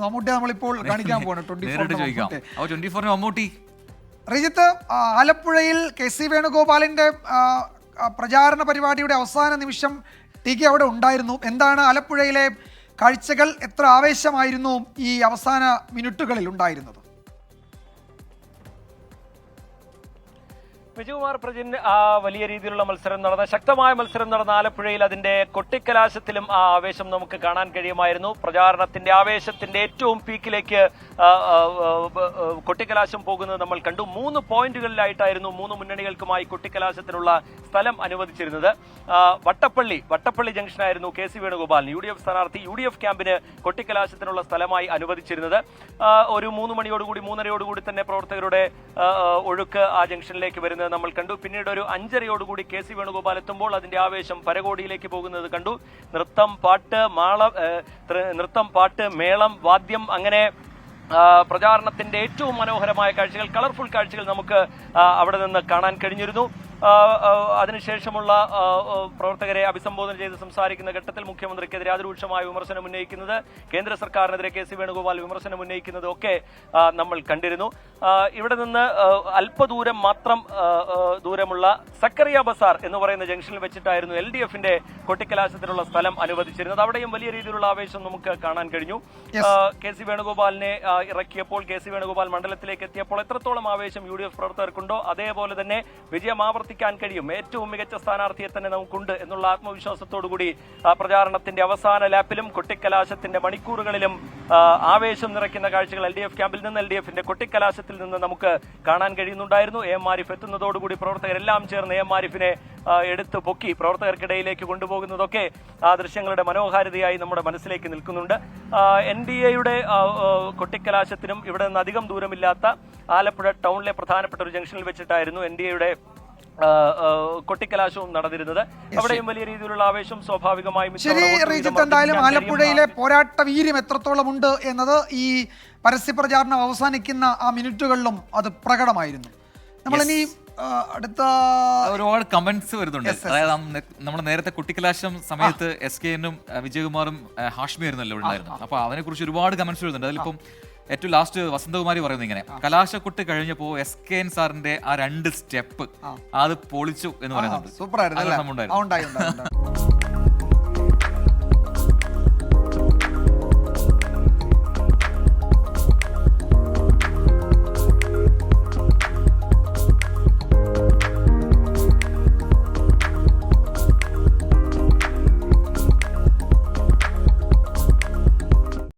മമ്മൂട്ടി നമ്മളിപ്പോൾ കാണിക്കാൻ പോകണം 24 മമ്മൂട്ടി. റിജിത്ത്, ആലപ്പുഴയിൽ KC വേണുഗോപാലിന്റെ പ്രചാരണ പരിപാടിയുടെ അവസാന നിമിഷം TK അവിടെ ഉണ്ടായിരുന്നു. എന്താണ് ആലപ്പുഴയിലെ കാഴ്ചകൾ? എത്ര ആവേശമായിരുന്നു ഈ അവസാന മിനിറ്റുകളിൽ ഉണ്ടായിരുന്നത്? വിജയകുമാർ പ്രജിൻ, വലിയ രീതിയിലുള്ള മത്സരം നടന്ന, ശക്തമായ മത്സരം നടന്ന ആലപ്പുഴയിൽ അതിന്റെ കൊട്ടിക്കലാശത്തിലും ആ ആവേശം നമുക്ക് കാണാൻ കഴിയുമായിരുന്നു. പ്രചാരണത്തിന്റെ ആവേശത്തിന്റെ ഏറ്റവും പീക്കിലേക്ക് കൊട്ടിക്കലാശം പോകുന്നത് നമ്മൾ കണ്ടു. 3 പോയിന്റുകളിലായിട്ടായിരുന്നു 3 മുന്നണികൾക്കുമായി കൊട്ടിക്കലാശത്തിനുള്ള സ്ഥലം അനുവദിച്ചിരുന്നത്. വട്ടപ്പള്ളി ജംഗ്ഷനായിരുന്നു KC വേണുഗോപാലിന് UDF സ്ഥാനാർത്ഥി UDF ക്യാമ്പിന് കൊട്ടിക്കലാശത്തിനുള്ള സ്ഥലമായി അനുവദിച്ചിരുന്നത്. ഒരു 3 മണിയോടുകൂടി 3:30 തന്നെ പ്രവർത്തകരുടെ ഒഴുക്ക് ആ ജംഗ്ഷനിലേക്ക് വരുന്നത് നമ്മൾ കണ്ടു. പിന്നീട് ഒരു 5:30 KC വേണുഗോപാൽ എത്തുമ്പോൾ അതിന്റെ ആവേശം പരകോടിയിലേക്ക് പോകുന്നത് കണ്ടു. നൃത്തം, പാട്ട്, മേളം, വാദ്യം, അങ്ങനെ പ്രചാരണത്തിന്റെ ഏറ്റവും മനോഹരമായ കാഴ്ചകൾ, കളർഫുൾ കാഴ്ചകൾ നമുക്ക് അവിടെ നിന്ന് കാണാൻ കഴിഞ്ഞിരുന്നു. അതിനുശേഷമുള്ള പ്രവർത്തകരെ അഭിസംബോധന ചെയ്ത് സംസാരിക്കുന്ന ഘട്ടത്തിൽ മുഖ്യമന്ത്രിക്കെതിരെ അതിരൂക്ഷമായ വിമർശനം ഉന്നയിക്കുന്നത്, കേന്ദ്ര സർക്കാരിനെതിരെ KC വേണുഗോപാൽ വിമർശനം ഉന്നയിക്കുന്നത് ഒക്കെ നമ്മൾ കണ്ടിരുന്നു. ഇവിടെ നിന്ന് അല്പദൂരം മാത്രം ദൂരമുള്ള സക്കറിയ ബസാർ എന്ന് പറയുന്ന ജംഗ്ഷനിൽ വെച്ചിട്ടായിരുന്നു LDFന്റെ കൊട്ടിക്കലാശത്തിനുള്ള സ്ഥലം അനുവദിച്ചിരുന്നത്. അവിടെയും വലിയ രീതിയിലുള്ള ആവേശം നമുക്ക് കാണാൻ കഴിഞ്ഞു. KC വേണുഗോപാലിനെ ഇറക്കിയപ്പോൾ, KC വേണുഗോപാൽ മണ്ഡലത്തിലേക്ക് എത്തിയപ്പോൾ എത്രത്തോളം ആവേശം UDF പ്രവർത്തകർക്കുണ്ടോ അതേപോലെ തന്നെ വിജയം ആവർത്തിക്കാൻ കഴിയും, ഏറ്റവും മികച്ച സ്ഥാനാർത്ഥിയെ തന്നെ നമുക്കുണ്ട് എന്നുള്ള ആത്മവിശ്വാസത്തോടുകൂടി പ്രചാരണത്തിന്റെ അവസാന ലാപ്പിലും കൊട്ടിക്കലാശത്തിന്റെ മണിക്കൂറുകളിലും ആവേശം നിറയ്ക്കുന്ന കാഴ്ചകൾ LDF ക്യാമ്പിൽ നിന്ന്, LDFന്റെ കൊട്ടിക്കലാശത്തിൽ നിന്ന് നമുക്ക് കാണാൻ കഴിയുന്നുണ്ടായിരുന്നു. AM ആരിഫ് എത്തുന്നതോടുകൂടി പ്രവർത്തകരെല്ലാം ചേർന്ന് AM ആരിഫിനെ എടുത്തു പൊക്കി പ്രവർത്തകർക്കിടയിലേക്ക് കൊണ്ടുപോകുന്നതൊക്കെ ആ ദൃശ്യങ്ങളുടെ മനോഹാരിതയായി നമ്മുടെ മനസ്സിലേക്ക് നിൽക്കുന്നുണ്ട്. NDAയുടെ കൊട്ടിക്കലാശത്തിനും ഇവിടെ നിന്ന് അധികം ദൂരമില്ലാത്ത ആലപ്പുഴ ടൗണിലെ പ്രധാനപ്പെട്ട ഒരു ജംഗ്ഷനിൽ വെച്ചിട്ടായിരുന്നു NDAയുടെ കൊട്ടിക്കലാശവും നടന്നിരുന്നത്. അവിടെയും വലിയ രീതിയിലുള്ള ആവേശം സ്വാഭാവികമായും. ശരി റിജിത്ത്, എന്തായാലും ആലപ്പുഴയിലെ പോരാട്ട വീര്യം എത്രത്തോളം ഉണ്ട് എന്നത് ഈ പരസ്യ പ്രചാരണം അവസാനിക്കുന്ന ആ മിനിറ്റുകളിലും അത് പ്രകടമായിരുന്നു. നമ്മളിനി അടുത്ത ഒരുപാട് കമന്റ്സ് വരുന്നുണ്ട്. അതായത് നമ്മൾ നേരത്തെ കുട്ടിക്കലാശം സമയത്ത് SKനും വിജയകുമാറും ഹാഷ്മി ആയിരുന്നല്ലോ ഉണ്ടായിരുന്നു. അപ്പൊ അതിനെ കുറിച്ച് ഒരുപാട് കമന്റ്സ് വരുന്നുണ്ട്. അതിലിപ്പം ഏറ്റവും ലാസ്റ്റ് വസന്തകുമാരി പറയുന്നത് ഇങ്ങനെ, കലാശക്കൊട്ട് കഴിഞ്ഞപ്പോ SKN സാറിന്റെ ആ 2 സ്റ്റെപ്പ് അത് പൊളിച്ചു എന്ന് പറയുന്നുണ്ട്. സൂപ്പറായിരുന്നു.